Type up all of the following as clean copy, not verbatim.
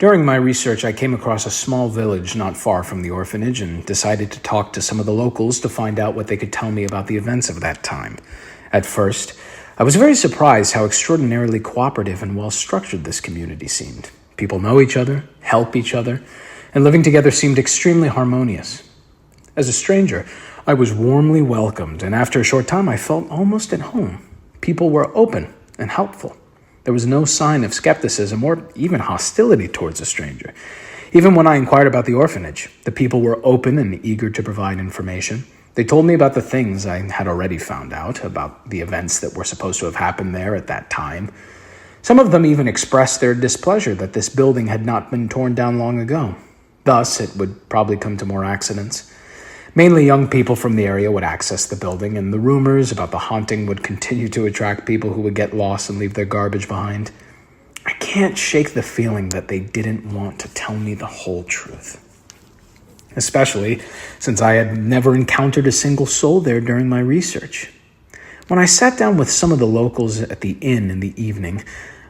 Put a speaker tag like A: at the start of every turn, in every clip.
A: During my research, I came across a small village not far from the orphanage and decided to talk to some of the locals to find out what they could tell me about the events of that time. At first, I was very surprised how extraordinarily cooperative and well-structured this community seemed. People know each other, help each other, and living together seemed extremely harmonious. As a stranger, I was warmly welcomed, and after a short time, I felt almost at home. People were open and helpful. There was no sign of skepticism or even hostility towards a stranger. Even when I inquired about the orphanage, the people were open and eager to provide information. They told me about the things I had already found out, about the events that were supposed to have happened there at that time. Some of them even expressed their displeasure that this building had not been torn down long ago. Thus, it would probably come to more accidents. Mainly young people from the area would access the building, and the rumors about the haunting would continue to attract people who would get lost and leave their garbage behind. I can't shake the feeling that they didn't want to tell me the whole truth. Especially since I had never encountered a single soul there during my research. When I sat down with some of the locals at the inn in the evening,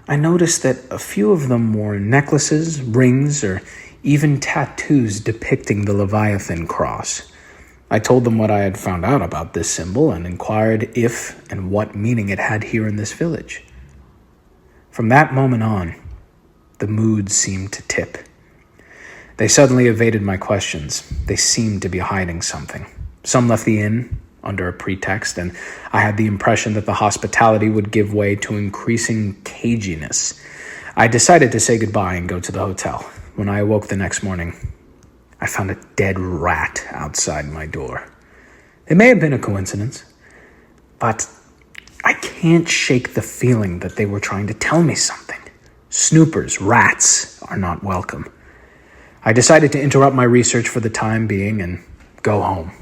A: I noticed that a few of them wore necklaces, rings, or even tattoos depicting the Leviathan cross. I told them what I had found out about this symbol and inquired if and what meaning it had here in this village. From that moment on, the mood seemed to tip. They suddenly evaded my questions. They seemed to be hiding something. Some left the inn under a pretext, and I had the impression that the hospitality would give way to increasing caginess. I decided to say goodbye and go to the hotel. When I awoke the next morning, I found a dead rat outside my door. It may have been a coincidence, but I can't shake the feeling that they were trying to tell me something. Snoopers, rats, are not welcome. I decided to interrupt my research for the time being and go home.